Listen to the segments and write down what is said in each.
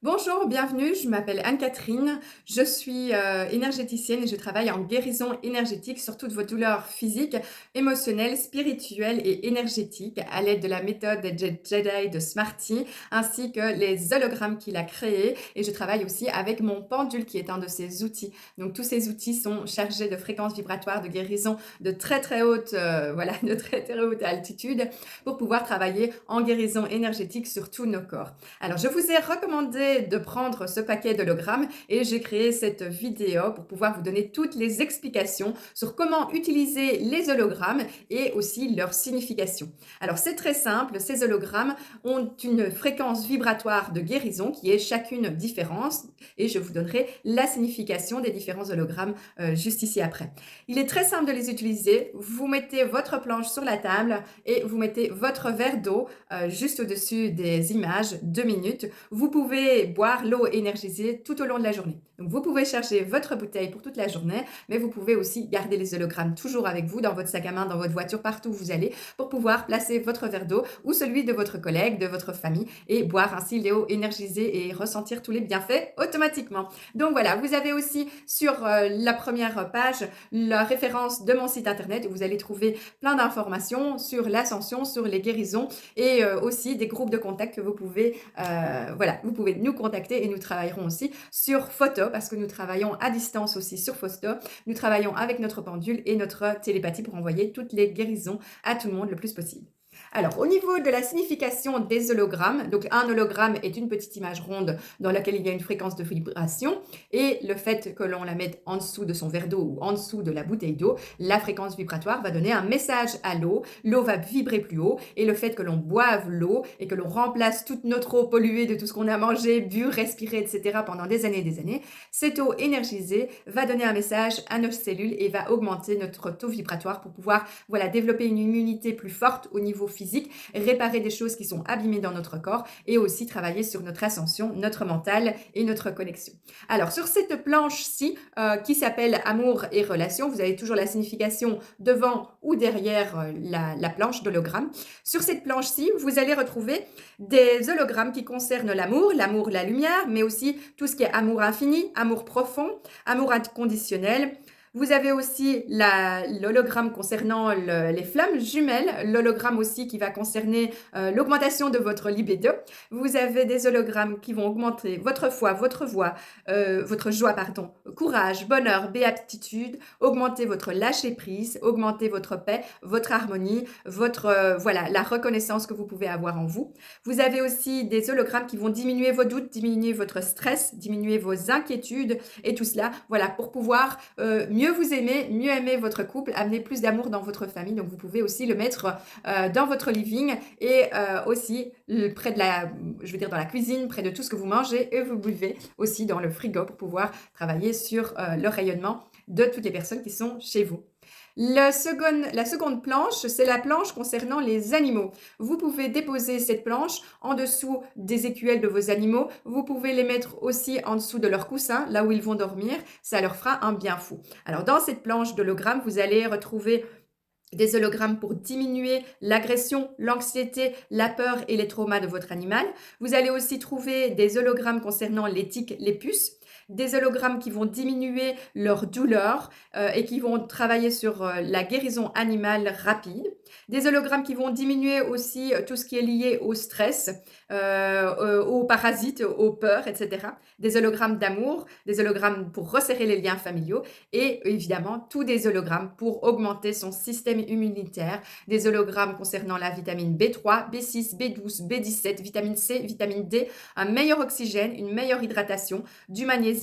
Bonjour, bienvenue, je m'appelle Anne-Catherine, je suis énergéticienne et je travaille en guérison énergétique sur toutes vos douleurs physiques, émotionnelles, spirituelles et énergétiques à l'aide de la méthode Jedi de Smarty ainsi que les hologrammes qu'il a créés et je travaille aussi avec mon pendule qui est un de ses outils. Donc tous ces outils sont chargés de fréquences vibratoires de guérison de très très haute, voilà, de très très haute altitude pour pouvoir travailler en guérison énergétique sur tous nos corps. Alors, je vous ai recommandé de prendre ce paquet d'hologrammes et j'ai créé cette vidéo pour pouvoir vous donner toutes les explications sur comment utiliser les hologrammes et aussi leur signification. Alors, c'est très simple, ces hologrammes ont une fréquence vibratoire de guérison qui est chacune différente et je vous donnerai la signification des différents hologrammes juste ici après. Il est très simple de les utiliser. Vous mettez votre planche sur la table et vous mettez votre verre d'eau juste au-dessus des images, 2 minutes. Vous pouvez boire l'eau énergisée tout au long de la journée. Donc vous pouvez charger votre bouteille pour toute la journée, mais vous pouvez aussi garder les hologrammes toujours avec vous dans votre sac à main, dans votre voiture, partout où vous allez, pour pouvoir placer votre verre d'eau ou celui de votre collègue, de votre famille, et boire ainsi l'eau énergisée et ressentir tous les bienfaits automatiquement. Donc voilà, vous avez aussi sur la première page la référence de mon site internet où vous allez trouver plein d'informations sur l'ascension, sur les guérisons et aussi des groupes de contact que vous pouvez, voilà, vous pouvez nous contacter et nous travaillerons aussi sur photo parce que nous travaillons à distance aussi sur photo. Nous travaillons avec notre pendule et notre télépathie pour envoyer toutes les guérisons à tout le monde le plus possible. Alors, au niveau de la signification des hologrammes, donc un hologramme est une petite image ronde dans laquelle il y a une fréquence de vibration et le fait que l'on la mette en dessous de son verre d'eau ou en dessous de la bouteille d'eau, la fréquence vibratoire va donner un message à l'eau, l'eau va vibrer plus haut et le fait que l'on boive l'eau et que l'on remplace toute notre eau polluée de tout ce qu'on a mangé, bu, respiré, etc. pendant des années, cette eau énergisée va donner un message à nos cellules et va augmenter notre taux vibratoire pour pouvoir voilà, développer une immunité plus forte au niveau physique, réparer des choses qui sont abîmées dans notre corps et aussi travailler sur notre ascension, notre mental et notre connexion. Alors, sur cette planche-ci, qui s'appelle Amour et Relations, vous avez toujours la signification devant ou derrière la planche d'hologramme. Sur cette planche-ci, vous allez retrouver des hologrammes qui concernent l'amour, l'amour, la lumière, mais aussi tout ce qui est amour infini, amour profond, amour inconditionnel. Vous avez aussi l'hologramme concernant les flammes jumelles, l'hologramme aussi qui va concerner l'augmentation de votre libido. Vous avez des hologrammes qui vont augmenter votre foi, votre joie, pardon, courage, bonheur, béatitude, augmenter votre lâcher-prise, augmenter votre paix, votre harmonie, votre, voilà, la reconnaissance que vous pouvez avoir en vous. Vous avez aussi des hologrammes qui vont diminuer vos doutes, diminuer votre stress, diminuer vos inquiétudes et tout cela, voilà, pour pouvoir mieux vous aimer, mieux aimer votre couple, amener plus d'amour dans votre famille. Donc vous pouvez aussi le mettre dans votre living et aussi près de la, je veux dire dans la cuisine, près de tout ce que vous mangez et vous buvez, aussi dans le frigo pour pouvoir travailler sur le rayonnement de toutes les personnes qui sont chez vous. La seconde planche, c'est la planche concernant les animaux. Vous pouvez déposer cette planche en dessous des écuelles de vos animaux. Vous pouvez les mettre aussi en dessous de leur coussin, là où ils vont dormir. Ça leur fera un bien fou. Alors, dans cette planche d'hologramme, vous allez retrouver des hologrammes pour diminuer l'agression, l'anxiété, la peur et les traumas de votre animal. Vous allez aussi trouver des hologrammes concernant les tiques, les puces, des hologrammes qui vont diminuer leur douleur et qui vont travailler sur la guérison animale rapide, des hologrammes qui vont diminuer aussi tout ce qui est lié au stress, aux parasites, aux peurs, etc. Des hologrammes d'amour, des hologrammes pour resserrer les liens familiaux et évidemment tous des hologrammes pour augmenter son système immunitaire, des hologrammes concernant la vitamine B3, B6, B12, B17, vitamine C, vitamine D, un meilleur oxygène, une meilleure hydratation, du magnésium,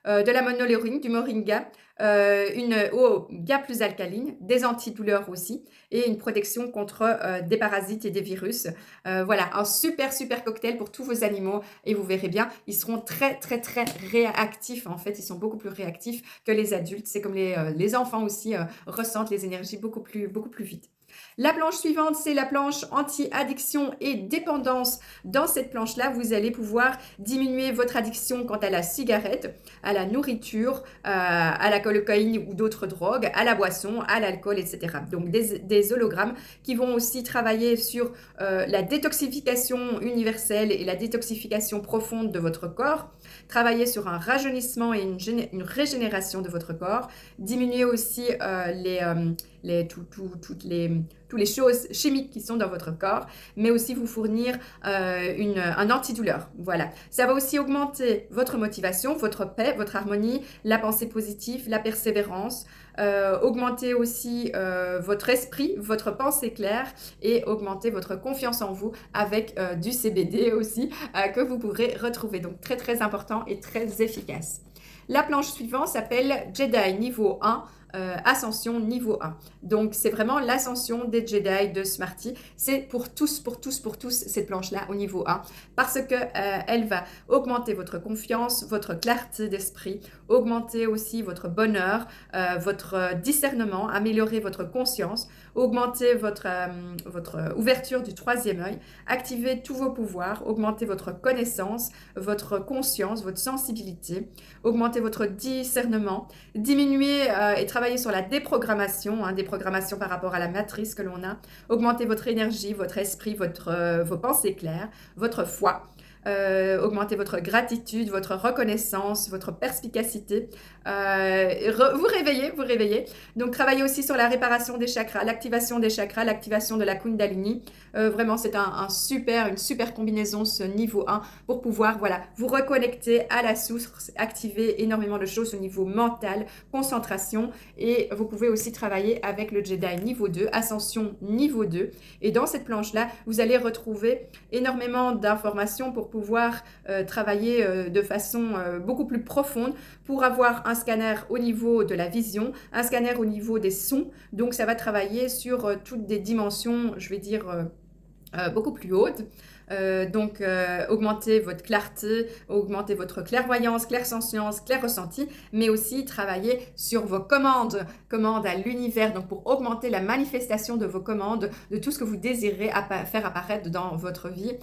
de la monoléurine, du moringa, une eau bien plus alcaline, des antidouleurs aussi et une protection contre des parasites et des virus. Voilà, un super super cocktail pour tous vos animaux et vous verrez bien, ils seront très très très réactifs en fait, ils sont beaucoup plus réactifs que les adultes. C'est comme les enfants aussi ressentent les énergies beaucoup plus vite. La planche suivante, c'est la planche anti-addiction et dépendance. Dans cette planche-là, vous allez pouvoir diminuer votre addiction quant à la cigarette, à la nourriture, à la cocaïne ou d'autres drogues, à la boisson, à l'alcool, etc. Donc des hologrammes qui vont aussi travailler sur la détoxification universelle et la détoxification profonde de votre corps, travailler sur un rajeunissement et une régénération de votre corps, diminuer aussi toutes les choses chimiques qui sont dans votre corps, mais aussi vous fournir un antidouleur. Voilà. Ça va aussi augmenter votre motivation, votre paix, votre harmonie, la pensée positive, la persévérance, augmenter aussi votre esprit, votre pensée claire et augmenter votre confiance en vous avec du CBD aussi que vous pourrez retrouver. Donc très très important et très efficace. La planche suivante s'appelle Jedi niveau 1. Ascension niveau 1. Donc, c'est vraiment l'ascension des Jedi de Smarty. C'est pour tous, cette planche-là au niveau 1 parce que elle va augmenter votre confiance, votre clarté d'esprit, augmenter aussi votre bonheur, votre discernement, améliorer votre conscience, augmenter votre ouverture du troisième œil, activer tous vos pouvoirs, augmenter votre connaissance, votre conscience, votre sensibilité, augmenter votre discernement, diminuer et travailler sur la déprogrammation, déprogrammation par rapport à la matrice que l'on a, augmenter votre énergie, votre esprit, vos pensées claires, votre foi, augmenter votre gratitude, votre reconnaissance, votre perspicacité, vous réveiller. Donc, travailler aussi sur la réparation des chakras, l'activation des chakras, l'activation de la Kundalini. Vraiment, c'est une super combinaison, ce niveau 1, pour pouvoir vous reconnecter à la source, activer énormément de choses au niveau mental, concentration. Et vous pouvez aussi travailler avec le Jedi niveau 2, Ascension niveau 2. Et dans cette planche-là, vous allez retrouver énormément d'informations pour pouvoir travailler de façon beaucoup plus profonde, pour avoir un scanner au niveau de la vision, un scanner au niveau des sons. Donc, ça va travailler sur toutes des dimensions, je vais dire, beaucoup plus hautes. Donc, augmenter votre clarté, augmenter votre clairvoyance, clairsentience, clair-ressenti, mais aussi travailler sur vos commandes à l'univers, donc pour augmenter la manifestation de vos commandes, de tout ce que vous désirez faire apparaître dans votre vie.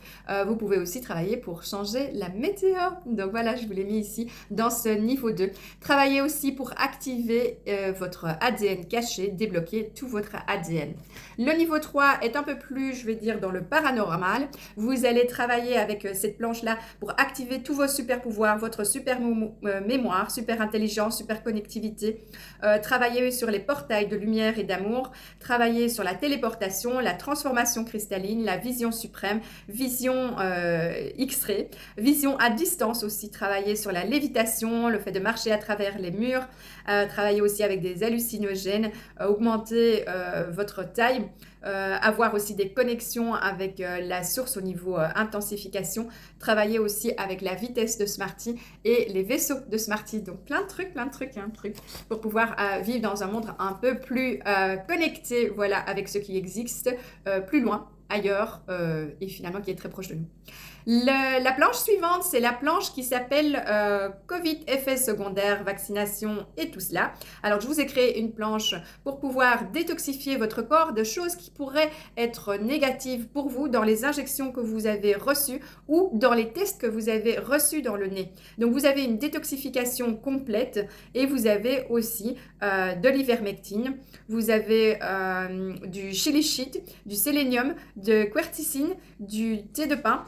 Vous pouvez aussi travailler pour changer la météo. Donc voilà, je vous l'ai mis ici dans ce niveau 2. Travaillez aussi pour activer votre ADN caché, débloquer tout votre ADN. Le niveau 3 est un peu plus, je vais dire, dans le paranormal. Vous allez travailler avec cette planche-là pour activer tous vos super pouvoirs, votre super mémoire, super intelligence, super connectivité. Travailler sur les portails de lumière et d'amour. Travailler sur la téléportation, la transformation cristalline, la vision suprême, vision X-ray, vision à distance aussi. Travailler sur la lévitation, le fait de marcher à travers les murs. Travailler aussi avec des hallucinogènes, augmenter votre taille. Avoir aussi des connexions avec la source au niveau intensification, travailler aussi avec la vitesse de Smarty et les vaisseaux de Smarty. Donc plein de trucs pour pouvoir vivre dans un monde un peu plus connecté, voilà, avec ce qui existe plus loin, ailleurs et finalement qui est très proche de nous. La planche suivante, c'est la planche qui s'appelle Covid, effets secondaires, vaccination et tout cela. Alors, je vous ai créé une planche pour pouvoir détoxifier votre corps de choses qui pourraient être négatives pour vous dans les injections que vous avez reçues ou dans les tests que vous avez reçus dans le nez. Donc, vous avez une détoxification complète et vous avez aussi de l'ivermectine, vous avez du shilishit, du sélénium, de quercétine, du thé de pin.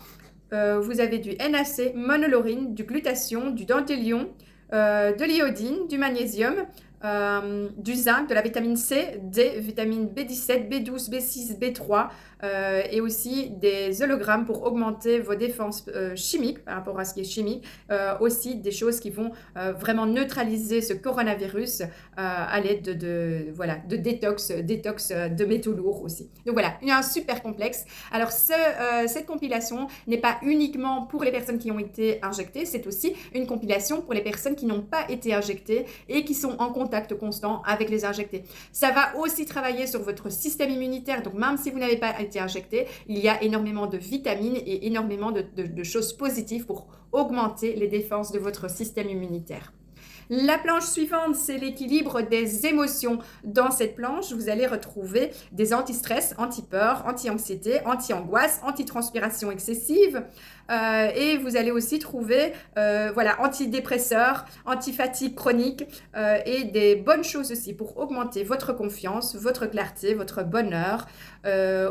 Vous avez du NAC, monolorine, du glutathion, du dandelion, de l'iodine, du magnésium, du zinc, de la vitamine C, D, vitamine B17, B12, B6, B3 et aussi des hologrammes pour augmenter vos défenses chimiques par rapport à ce qui est chimique. Aussi des choses qui vont vraiment neutraliser ce coronavirus à l'aide de détox de métaux lourds aussi. Donc voilà, il y a un super complexe. Alors cette compilation n'est pas uniquement pour les personnes qui ont été injectées, c'est aussi une compilation pour les personnes qui n'ont pas été injectées et qui sont en contact constant avec les injectés. Ça va aussi travailler sur votre système immunitaire. Donc même si vous n'avez pas été injecté, il y a énormément de vitamines et énormément de choses positives pour augmenter les défenses de votre système immunitaire. La planche suivante, c'est l'équilibre des émotions. Dans cette planche, vous allez retrouver des anti-stress, anti-peur, anti-anxiété, anti-angoisse, anti-transpiration excessive. Et vous allez aussi trouver voilà, antidépresseurs, anti-fatigue chronique et des bonnes choses aussi pour augmenter votre confiance, votre clarté, votre bonheur,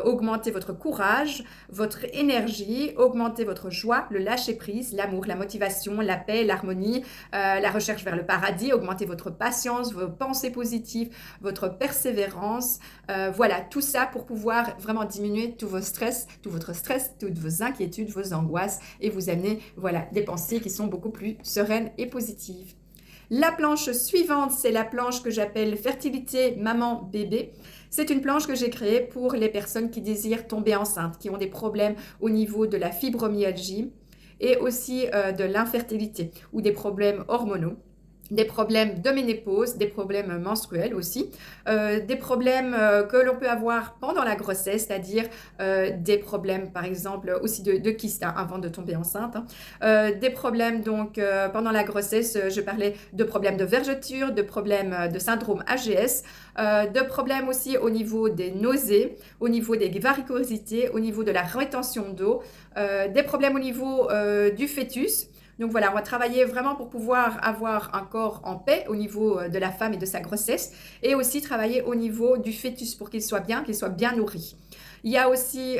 augmenter votre courage, votre énergie, augmenter votre joie, le lâcher-prise, l'amour, la motivation, la paix, l'harmonie, la recherche vers le paradis, augmenter votre patience, vos pensées positives, votre persévérance. Voilà, tout ça pour pouvoir vraiment diminuer tout votre stress, toutes vos inquiétudes, vos angoisses et vous amener voilà, des pensées qui sont beaucoup plus sereines et positives. La planche suivante, c'est la planche que j'appelle fertilité maman-bébé. C'est une planche que j'ai créée pour les personnes qui désirent tomber enceinte, qui ont des problèmes au niveau de la fibromyalgie et aussi de l'infertilité ou des problèmes hormonaux. Des problèmes de ménopause, des problèmes menstruels aussi, des problèmes que l'on peut avoir pendant la grossesse, c'est-à-dire des problèmes par exemple aussi de kyste hein, avant de tomber enceinte, hein. Des problèmes donc pendant la grossesse, je parlais de problèmes de vergeture, de problèmes de syndrome AGS, de problèmes aussi au niveau des nausées, au niveau des varicosités, au niveau de la rétention d'eau, des problèmes au niveau du fœtus. Donc voilà, on va travailler vraiment pour pouvoir avoir un corps en paix au niveau de la femme et de sa grossesse et aussi travailler au niveau du fœtus pour qu'il soit bien nourri. Il y a aussi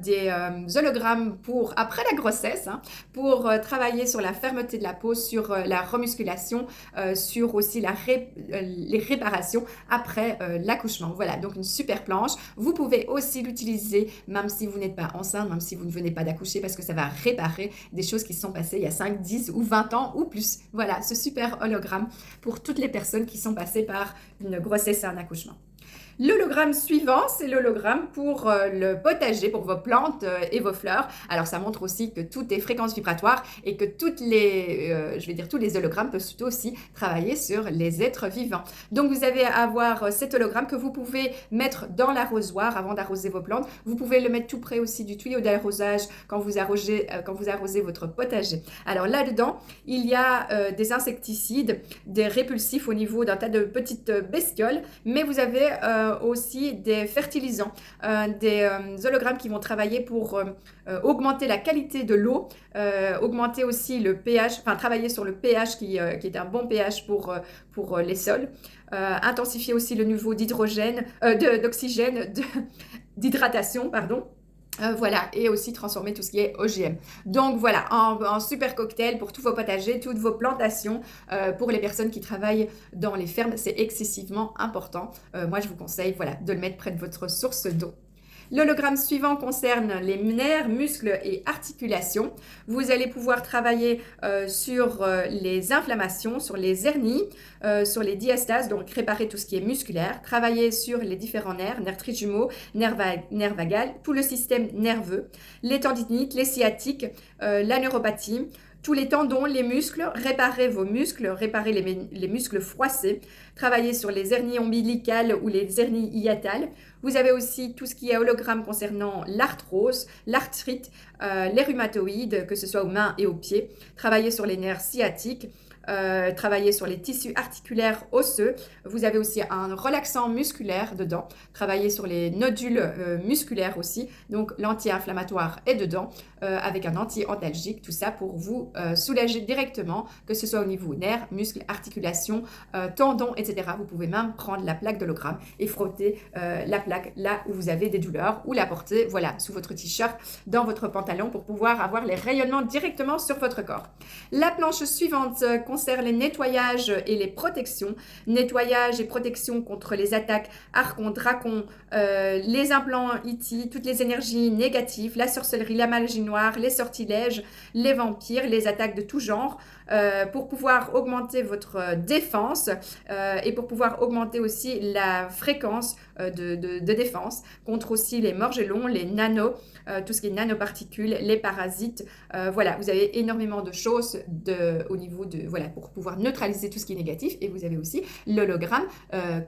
des hologrammes pour après la grossesse, hein, pour travailler sur la fermeté de la peau, sur la remusculation, sur aussi les réparations après l'accouchement. Voilà, donc une super planche. Vous pouvez aussi l'utiliser même si vous n'êtes pas enceinte, même si vous ne venez pas d'accoucher, parce que ça va réparer des choses qui se sont passées il y a 5, 10 ou 20 ans ou plus. Voilà, ce super hologramme pour toutes les personnes qui sont passées par une grossesse et un accouchement. L'hologramme suivant, c'est l'hologramme pour le potager, pour vos plantes et vos fleurs. Alors, ça montre aussi que tout est fréquence vibratoire et que tous les hologrammes peuvent aussi travailler sur les êtres vivants. Donc, vous avez à avoir cet hologramme que vous pouvez mettre dans l'arrosoir avant d'arroser vos plantes. Vous pouvez le mettre tout près aussi du tuyau d'arrosage quand vous arrosez votre potager. Alors, là-dedans, il y a des insecticides, des répulsifs au niveau d'un tas de petites bestioles, mais vous avez aussi des fertilisants, des hologrammes qui vont travailler pour augmenter la qualité de l'eau, augmenter aussi le pH, enfin travailler sur le pH qui est un bon pH pour les sols, intensifier aussi le niveau d'oxygène, d'hydratation, pardon. Voilà, et aussi transformer tout ce qui est OGM. Donc voilà, un super cocktail pour tous vos potagers, toutes vos plantations. Pour les personnes qui travaillent dans les fermes, c'est excessivement important. Moi, je vous conseille voilà, de le mettre près de votre source d'eau. L'hologramme suivant concerne les nerfs, muscles et articulations. Vous allez pouvoir travailler sur les inflammations, sur les hernies, sur les diastases, donc réparer tout ce qui est musculaire, travailler sur les différents nerfs trijumeaux, nerf vagal, tout le système nerveux, les tendinites, les sciatiques, la neuropathie, tous les tendons, les muscles, réparer vos muscles, réparer les muscles froissés, travailler sur les hernies ombilicales ou les hernies hiatales. Vous avez aussi tout ce qui est hologramme concernant l'arthrose, l'arthrite, les rhumatoïdes, que ce soit aux mains et aux pieds, travailler sur les nerfs sciatiques, travailler sur les tissus articulaires osseux. Vous avez aussi un relaxant musculaire dedans, travailler sur les nodules musculaires aussi, donc l'anti-inflammatoire est dedans, avec un anti-antalgique, tout ça pour vous soulager directement, que ce soit au niveau nerfs, muscles, articulations, tendons, etc. Vous pouvez même prendre la plaque d'hologramme et frotter la plaque là où vous avez des douleurs ou la porter, voilà, sous votre t-shirt, dans votre pantalon pour pouvoir avoir les rayonnements directement sur votre corps. La planche suivante concerne les nettoyages et les protections. Nettoyage et protection contre les attaques archons, dracons, les implants IT, toutes les énergies négatives, la sorcellerie, la magie noire, les sortilèges, les vampires, les attaques de tout genre, pour pouvoir augmenter votre défense et pour pouvoir augmenter aussi la fréquence de défense contre aussi les morgellons, les nanos, tout ce qui est nanoparticules, les parasites. Voilà, vous avez énormément de choses au niveau de, voilà, pour pouvoir neutraliser tout ce qui est négatif. Et vous avez aussi l'hologramme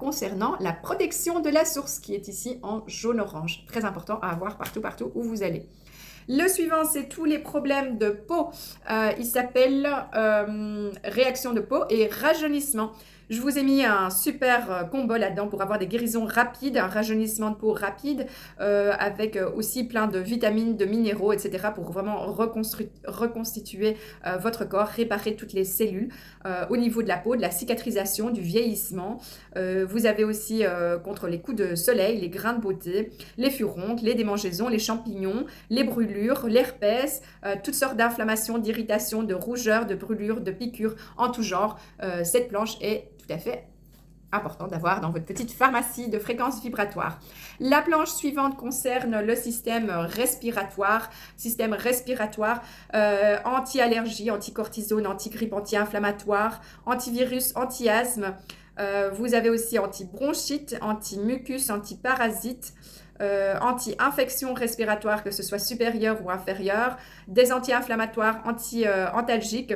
concernant la protection de la source qui est ici en jaune-orange. Très important à avoir partout où vous allez. Le suivant, c'est tous les problèmes de peau. Il s'appelle réaction de peau et rajeunissement. Je vous ai mis un super combo là-dedans pour avoir des guérisons rapides, un rajeunissement de peau rapide, avec aussi plein de vitamines, de minéraux, etc. pour vraiment reconstituer votre corps, réparer toutes les cellules au niveau de la peau, de la cicatrisation, du vieillissement. Vous avez aussi contre les coups de soleil, les grains de beauté, les furoncles, les démangeaisons, les champignons, les brûlures, l'herpès, toutes sortes d'inflammations, d'irritations, de rougeurs, de brûlures, de piqûres en tout genre. Cette planche est tout à fait important d'avoir dans votre petite pharmacie de fréquences vibratoires. La planche suivante concerne le système respiratoire anti-allergie, anti-cortisone, anti-grippe, anti-inflammatoire, antivirus, anti-asthme. Vous avez aussi anti-bronchite, anti-mucus, anti-parasite, anti-infection respiratoire, que ce soit supérieure ou inférieure, des anti-inflammatoires, anti-antalgiques.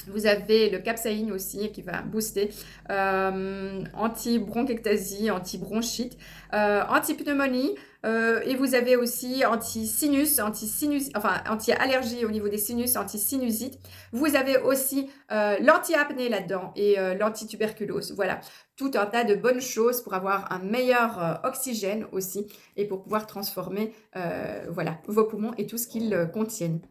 Vous avez le capsaïne aussi qui va booster, anti-bronchectasie, anti-bronchite, anti-pneumonie, et vous avez aussi enfin anti-allergie au niveau des sinus, anti-sinusite. Vous avez aussi l'anti-apnée là-dedans et l'anti-tuberculose. Voilà, tout un tas de bonnes choses pour avoir un meilleur oxygène aussi et pour pouvoir transformer voilà, vos poumons et tout ce qu'ils contiennent.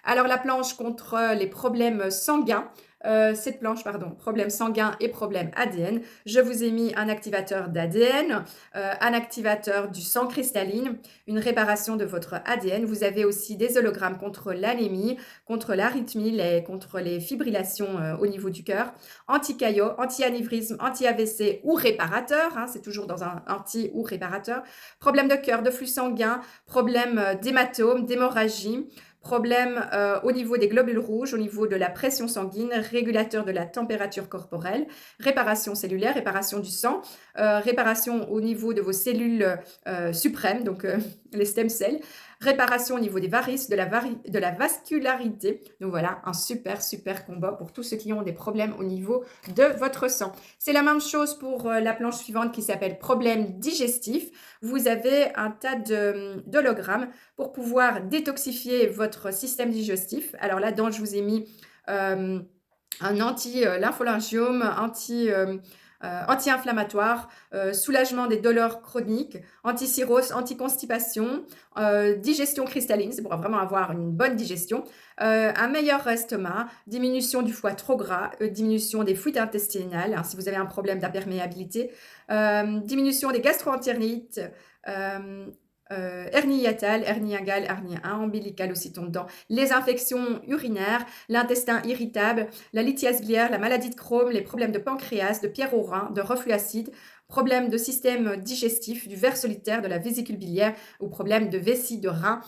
Alors la planche contre les problèmes sanguins, cette planche, pardon, problèmes sanguins et problèmes ADN. Je vous ai mis un activateur d'ADN, un activateur du sang cristalline, une réparation de votre ADN. Vous avez aussi des hologrammes contre l'anémie, contre l'arythmie, contre les fibrillations au niveau du cœur, anti-caillot, anti-anévrisme, anti-AVC ou réparateur, hein, c'est toujours dans un anti ou réparateur, problème de cœur, de flux sanguin, problème d'hématome, d'hémorragie, problème au niveau des globules rouges, au niveau de la pression sanguine, régulateur de la température corporelle, réparation cellulaire, réparation du sang, réparation au niveau de vos cellules suprêmes, donc les stem cells, réparation au niveau des varices, de la vascularité. Donc voilà, un super, super combat pour tous ceux qui ont des problèmes au niveau de votre sang. C'est la même chose pour la planche suivante qui s'appelle problème digestif. Vous avez un tas d'hologrammes pour pouvoir détoxifier votre système digestif. Alors là-dedans, je vous ai mis un anti-lympholyngiome, anti-inflammatoire, soulagement des douleurs chroniques, anti-cirrhose, anti-constipation, digestion cristalline, c'est pour vraiment avoir une bonne digestion, un meilleur estomac, diminution du foie trop gras, diminution des fuites intestinales, hein, si vous avez un problème d'imperméabilité, diminution des gastro-entérites, hernie hiatale, hernie ingale, hernie ombilicale aussi tombe dedans, les infections urinaires, l'intestin irritable, la lithiase biliaire, la maladie de Crohn, les problèmes de pancréas, de pierre au rein, de reflux acide, problèmes de système digestif, du ver solitaire, de la vésicule biliaire ou problèmes de vessie, de rein,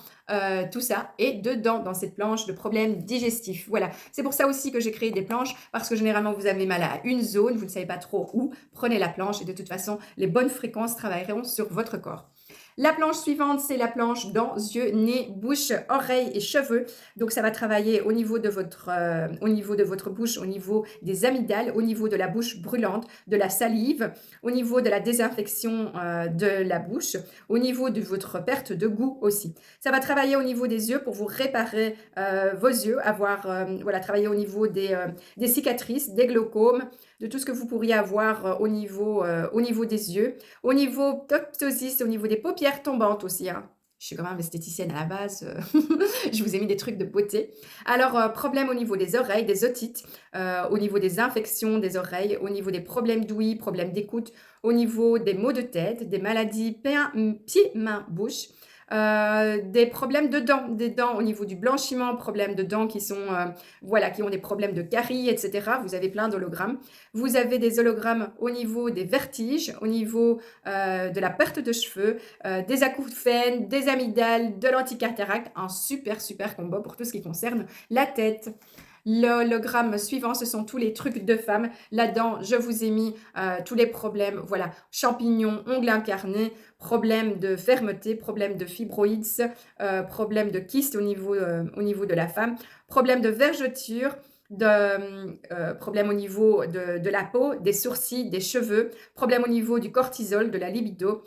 tout ça est dedans dans cette planche de problèmes digestifs. Voilà, c'est pour ça aussi que j'ai créé des planches parce que généralement vous avez mal à une zone, vous ne savez pas trop où, prenez la planche et de toute façon les bonnes fréquences travailleront sur votre corps. La planche suivante, c'est la planche dents, yeux, nez, bouche, oreilles et cheveux. Donc, ça va travailler au niveau de votre bouche, au niveau des amygdales, au niveau de la bouche brûlante, de la salive, au niveau de la désinfection de la bouche, au niveau de votre perte de goût aussi. Ça va travailler au niveau des yeux pour vous réparer vos yeux, voilà, travailler au niveau des cicatrices, des glaucomes, de tout ce que vous pourriez avoir au niveau des yeux, au niveau ptosis, au niveau des paupières tombantes aussi, hein. Je suis quand même esthéticienne à la base, je vous ai mis des trucs de beauté. Alors, problème au niveau des oreilles, des otites, au niveau des infections des oreilles, au niveau des problèmes d'ouïe, problèmes d'écoute, au niveau des maux de tête, des maladies pieds, mains, bouche, des problèmes de dents, des dents au niveau du blanchiment, problèmes de dents qui sont, voilà, qui ont des problèmes de caries, etc. Vous avez plein d'hologrammes. Vous avez des hologrammes au niveau des vertiges, au niveau de la perte de cheveux, des acouphènes, des amygdales, de l'anticataracte. Un super, super combo pour tout ce qui concerne la tête. L'hologramme suivant, ce sont tous les trucs de femmes. Là-dedans, je vous ai mis tous les problèmes, voilà, champignons, ongles incarnés, problèmes de fermeté, problèmes de fibroïdes, problèmes de kyste au niveau de la femme, problèmes de vergeture, problèmes au niveau de la peau, des sourcils, des cheveux, problèmes au niveau du cortisol, de la libido,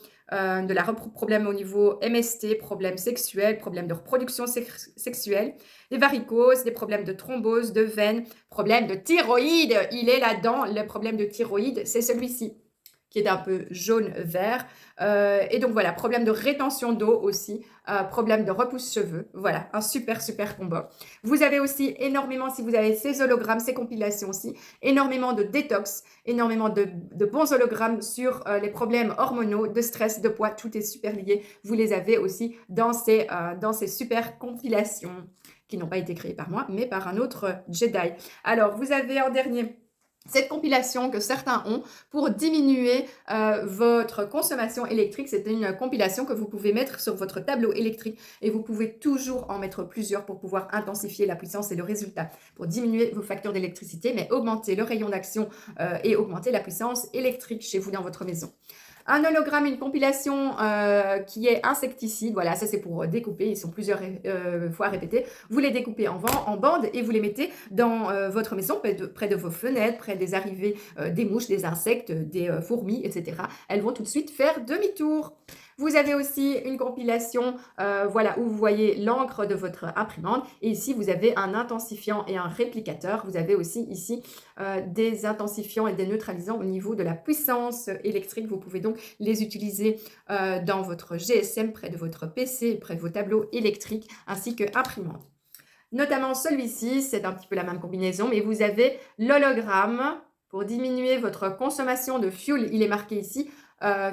problèmes au niveau MST, problèmes sexuels, problèmes de reproduction sexuelle, des varicoses, des problèmes de thrombose, de veines, problèmes de thyroïde. Il est là-dedans, le problème de thyroïde, c'est celui-ci qui est un peu jaune-vert. Et donc voilà, problème de rétention d'eau aussi, problème de repousse-cheveux. Voilà, un super, super combo. Vous avez aussi énormément, si vous avez ces hologrammes, ces compilations aussi, énormément de détox, énormément de bons hologrammes sur les problèmes hormonaux, de stress, de poids, tout est super lié. Vous les avez aussi dans ces super compilations qui n'ont pas été créées par moi, mais par un autre Jedi. Alors, vous avez en dernier cette compilation que certains ont pour diminuer votre consommation électrique. C'est une compilation que vous pouvez mettre sur votre tableau électrique et vous pouvez toujours en mettre plusieurs pour pouvoir intensifier la puissance et le résultat, pour diminuer vos factures d'électricité, mais augmenter le rayon d'action et augmenter la puissance électrique chez vous dans votre maison. Un hologramme, une compilation qui est insecticide. Voilà, ça c'est pour découper. Ils sont plusieurs fois répétés. Vous les découpez en bandes et vous les mettez dans votre maison, près de vos fenêtres, près des arrivées des mouches, des insectes, des fourmis, etc. Elles vont tout de suite faire demi-tour. Vous avez aussi une compilation voilà, où vous voyez l'encre de votre imprimante. Et ici, vous avez un intensifiant et un réplicateur. Vous avez aussi ici des intensifiants et des neutralisants au niveau de la puissance électrique. Vous pouvez donc les utiliser dans votre GSM, près de votre PC, près de vos tableaux électriques, ainsi que imprimante. Notamment celui-ci, c'est un petit peu la même combinaison, mais vous avez l'hologramme pour diminuer votre consommation de fuel. Il est marqué ici.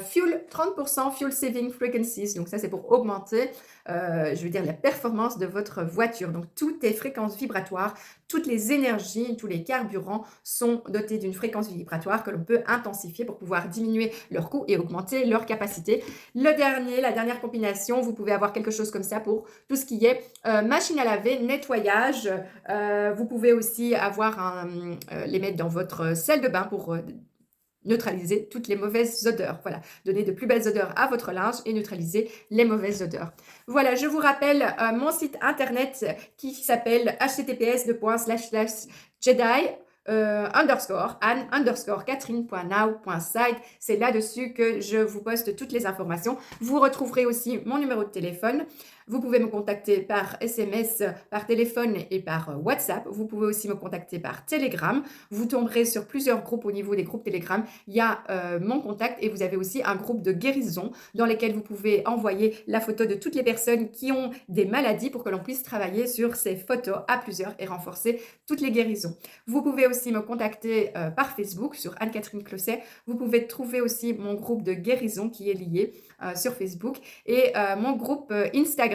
Fuel 30% Fuel Saving Frequencies, donc ça c'est pour augmenter je veux dire la performance de votre voiture. Donc toutes les fréquences vibratoires, toutes les énergies, tous les carburants sont dotés d'une fréquence vibratoire que l'on peut intensifier pour pouvoir diminuer leur coût et augmenter leur capacité. La dernière combinaison, vous pouvez avoir quelque chose comme ça pour tout ce qui est machine à laver, nettoyage. Vous pouvez aussi avoir les mettre dans votre salle de bain pour neutraliser toutes les mauvaises odeurs. Voilà, donner de plus belles odeurs à votre linge et neutraliser les mauvaises odeurs. Voilà, je vous rappelle mon site internet qui s'appelle https://jedi Anne_Catherine.now.site. C'est là-dessus que je vous poste toutes les informations. Vous retrouverez aussi mon numéro de téléphone. Vous pouvez me contacter par SMS, par téléphone et par WhatsApp. Vous pouvez aussi me contacter par Telegram. Vous tomberez sur plusieurs groupes au niveau des groupes Telegram. Il y a mon contact et vous avez aussi un groupe de guérison dans lequel vous pouvez envoyer la photo de toutes les personnes qui ont des maladies pour que l'on puisse travailler sur ces photos à plusieurs et renforcer toutes les guérisons. Vous pouvez aussi me contacter par Facebook sur Anne-Catherine Closset. Vous pouvez trouver aussi mon groupe de guérison qui est lié sur Facebook et mon groupe Instagram,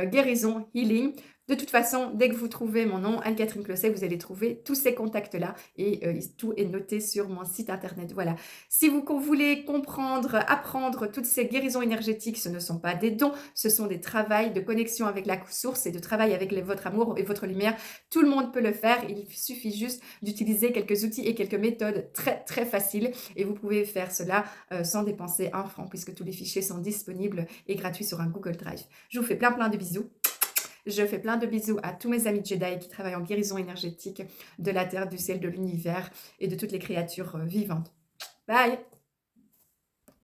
Guérison Healing. De toute façon, dès que vous trouvez mon nom, Anne-Catherine Closset, vous allez trouver tous ces contacts-là et tout est noté sur mon site internet. Voilà. Si vous voulez comprendre, apprendre toutes ces guérisons énergétiques, ce ne sont pas des dons, ce sont des travails de connexion avec la source et de travail avec votre amour et votre lumière. Tout le monde peut le faire. Il suffit juste d'utiliser quelques outils et quelques méthodes très, très faciles et vous pouvez faire cela sans dépenser un franc puisque tous les fichiers sont disponibles et gratuits sur un Google Drive. Je vous fais plein de bisous. Je fais plein de bisous à tous mes amis Jedi qui travaillent en guérison énergétique de la Terre, du ciel, de l'univers et de toutes les créatures vivantes. Bye!